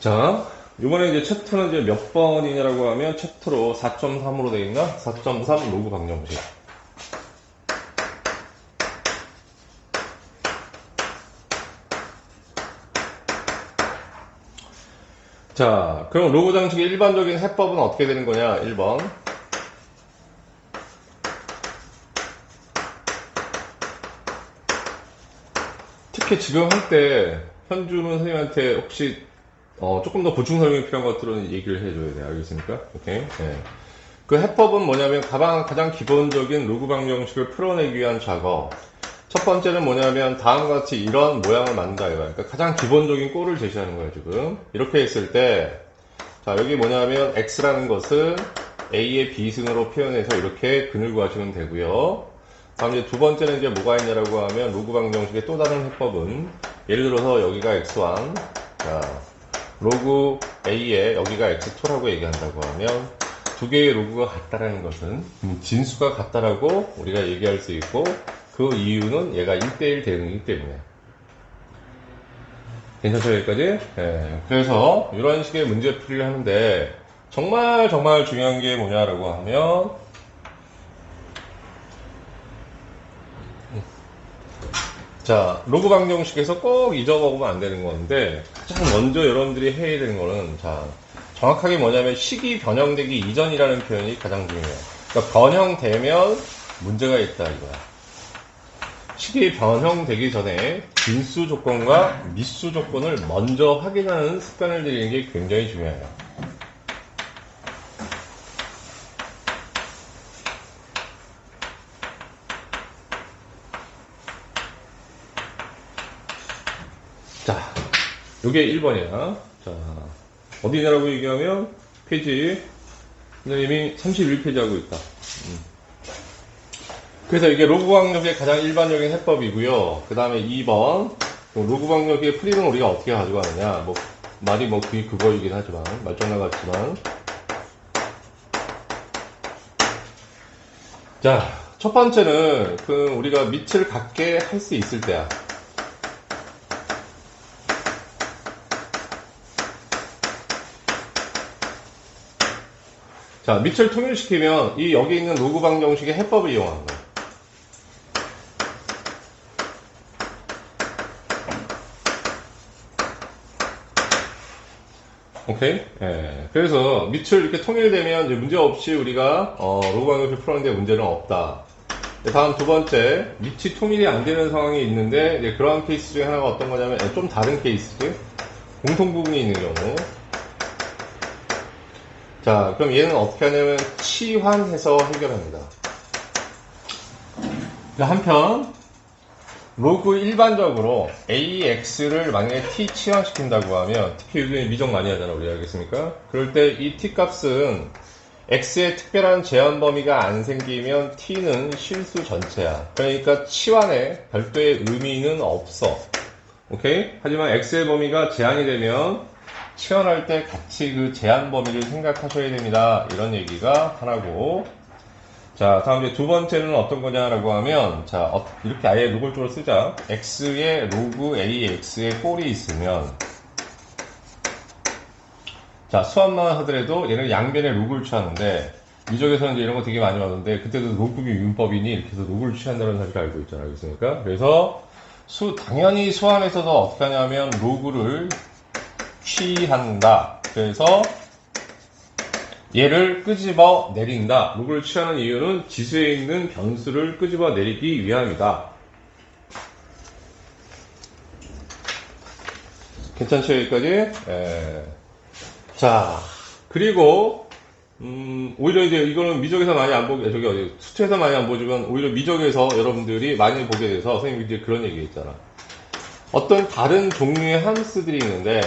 자, 이번에 이제 챕터는 이제 몇 번이냐라고 하면 챕터로 4.3으로 되어 있나? 4.3 로그 방정식. 자, 그럼 로그 방정식의 일반적인 해법은 어떻게 되는 거냐? 1번. 특히 지금 할 때 현주는 선생님한테 혹시 조금 더 보충 설명이 필요한 것들은 얘기를 해줘야 돼요. 알겠습니까? 오케이. 네. 그 해법은 뭐냐면 가장 기본적인 로그 방정식을 풀어내기 위한 작업. 첫 번째는 뭐냐면 다음과 같이 이런 모양을 만든다 이거야. 그러니까 가장 기본적인 꼴을 제시하는 거예요, 지금. 이렇게 했을 때, 자, 여기 뭐냐면 x라는 것은 a의 b승으로 표현해서 이렇게 근을 구하시면 되고요. 다음 이제 두 번째는 이제 뭐가 있냐라고 하면 로그 방정식의 또 다른 해법은 예를 들어서 여기가 x1, 자, 로그 a에 여기가 x2라고 얘기한다고 하면 두 개의 로그가 같다라는 것은 진수가 같다라고 우리가 얘기할 수 있고 그 이유는 얘가 1대1 대응이기 때문에. 괜찮죠, 여기까지? 네. 그래서 이런 식의 문제풀이를 하는데 정말 중요한 게 뭐냐라고 하면 자, 로그 방정식에서 꼭 잊어먹으면 안 되는 건데 가장 먼저 여러분들이 해야 되는 거는 자, 정확하게 뭐냐면 식이 변형되기 이전이라는 표현이 가장 중요해요. 그러니까 변형되면 문제가 있다 이거야. 식이 변형되기 전에 진수 조건과 미수 조건을 먼저 확인하는 습관을 들이는 게 굉장히 중요해요. 자, 요게 1번이야. 자, 어디냐라고 얘기하면 페이지 선생님이 31페이지 하고 있다. 그래서 이게 로그 방정식의 가장 일반적인 해법이고요. 그 다음에 2번 로그 방정식의 풀이는 우리가 어떻게 가져가느냐. 뭐 말이 뭐 그거이긴 하지만 말장난 같지만 자, 첫 번째는 우리가 밑을 갖게 할 수 있을 때야. 자, 밑을 통일시키면 이 여기 있는 로그 방정식의 해법을 이용하는 거야. 오케이? 예. 그래서 밑을 이렇게 통일되면 이제 문제 없이 우리가 로그 방정식 풀었는데 문제는 없다. 다음 두 번째, 밑이 통일이 안 되는 상황이 있는데 이제 그러한 케이스 중에 하나가 어떤 거냐면 좀 다른 케이스지. 공통 부분이 있는 경우. 자, 그럼 얘는 어떻게 하냐면 치환해서 해결합니다. 한편 로그 일반적으로 AX를 만약에 T 치환시킨다고 하면 특히 요즘에 미적 많이 하잖아 우리 알겠습니까? 그럴 때 이 T 값은 X의 특별한 제한 범위가 안 생기면 T는 실수 전체야. 그러니까 치환에 별도의 의미는 없어. 오케이? 하지만 X의 범위가 제한이 되면 치환할 때 같이 그 제한 범위를 생각하셔야 됩니다. 이런 얘기가 하나고. 자, 다음 이제 두 번째는 어떤 거냐라고 하면, 자, 이렇게 아예 노골적으로 쓰자. x의 로그 ax의 꼴이 있으면, 자, 수학만 하더라도 얘는 양변에 로그를 취하는데, 미적에서는 이제 이런 거 되게 많이 봤는데, 그때도 로그비 윤법이니 이렇게 해서 로그를 취한다는 사실을 알고 있잖아요. 알겠습니까? 그래서, 당연히 수학에서도 어떻게 하냐면, 로그를 취한다. 그래서, 얘를 끄집어 내린다. 로그를 취하는 이유는 지수에 있는 변수를 끄집어 내리기 위함이다. 괜찮죠, 여기까지? 예. 자, 그리고, 오히려 이제 이거는 미적에서 많이 안 보게, 수트에서 많이 안 보지만 오히려 미적에서 여러분들이 많이 보게 돼서 선생님이 이제 그런 얘기 있잖아. 어떤 다른 종류의 함수들이 있는데,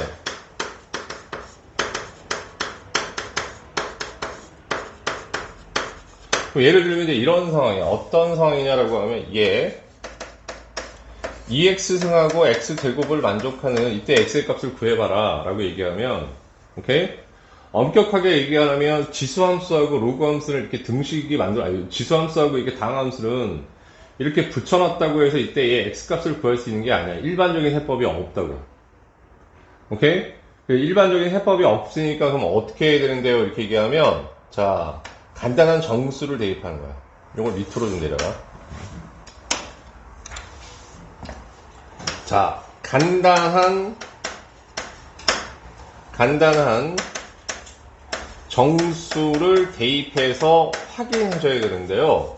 예를 들면 이제 이런 상황이야. 어떤 상황이냐라고 하면 얘 EX승하고 X제곱을 만족하는 이때 X의 값을 구해봐라 라고 얘기하면 오케이? 엄격하게 얘기하면 지수함수하고 로그함수를 이렇게 등식이 지수함수하고 이게 당함수는 이렇게 붙여놨다고 해서 이때 얘 X값을 구할 수 있는 게 아니야. 일반적인 해법이 없다고. 오케이? 일반적인 해법이 없으니까 그럼 어떻게 해야 되는데요? 이렇게 얘기하면, 자, 간단한 정수를 대입하는 거야. 이걸 밑으로 좀 내려가. 자, 간단한 정수를 대입해서 확인하셔야 되는데요.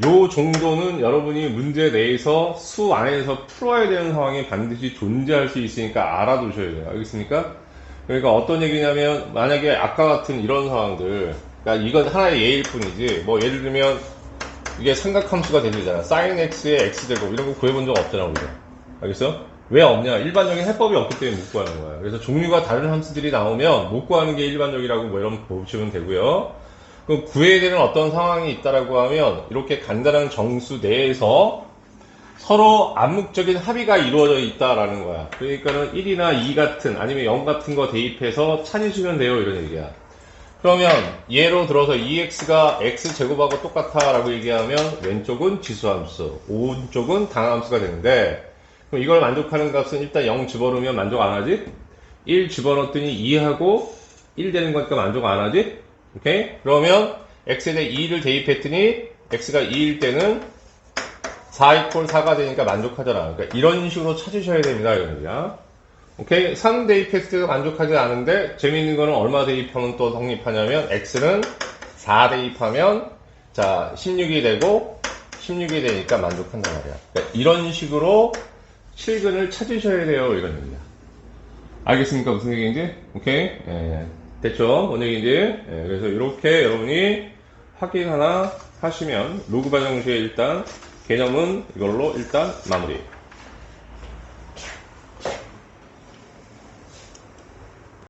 요 정도는 여러분이 문제 내에서 수 안에서 풀어야 되는 상황이 반드시 존재할 수 있으니까 알아두셔야 돼요. 알겠습니까? 그러니까 어떤 얘기냐면, 만약에 아까 같은 이런 상황들, 그러니까 이건 하나의 예일 뿐이지, 뭐 예를 들면 이게 삼각함수가 되잖아. sin x의 x제곱 이런 거 구해본 적 없잖아, 우리가. 알겠어? 왜 없냐? 일반적인 해법이 없기 때문에 못 구하는 거야. 그래서 종류가 다른 함수들이 나오면 못 구하는 게 일반적이라고 뭐 이런 거 보시면 되고요. 그럼 구해야 되는 어떤 상황이 있다라고 하면 이렇게 간단한 정수 내에서 서로 암묵적인 합의가 이루어져 있다라는 거야. 그러니까는 1이나 2 같은 아니면 0 같은 거 대입해서 찾으시면 돼요, 이런 얘기야. 그러면 예로 들어서 2x가 x제곱하고 똑같아 라고 얘기하면 왼쪽은 지수함수, 오른쪽은 당함수가 되는데, 그럼 이걸 만족하는 값은 일단 0 집어넣으면 만족 안 하지? 1 집어넣었더니 2하고 1 되는 거니까 만족 안 하지? 오케이? 그러면 x에 대해 2를 대입했더니 x가 2일 때는 4 4가 되니까 만족하잖아. 그러니까 이런 식으로 찾으셔야 됩니다, 이런 얘기야. 오케이? 3 대입했을 때도 만족하지 않은데, 재미있는 거는 얼마 대입하면 또 성립하냐면, x는 4 대입하면, 자, 16이 되고, 16이 되니까 만족한단 말이야. 그러니까 이런 식으로 실근을 찾으셔야 돼요, 이런 얘기야. 알겠습니까? 무슨 얘기인지? 오케이? 예. 됐죠? 뭔 얘기인지? 예. 그래서 이렇게 여러분이 확인 하나 하시면, 로그 반영시에 일단, 개념은 이걸로 일단 마무리.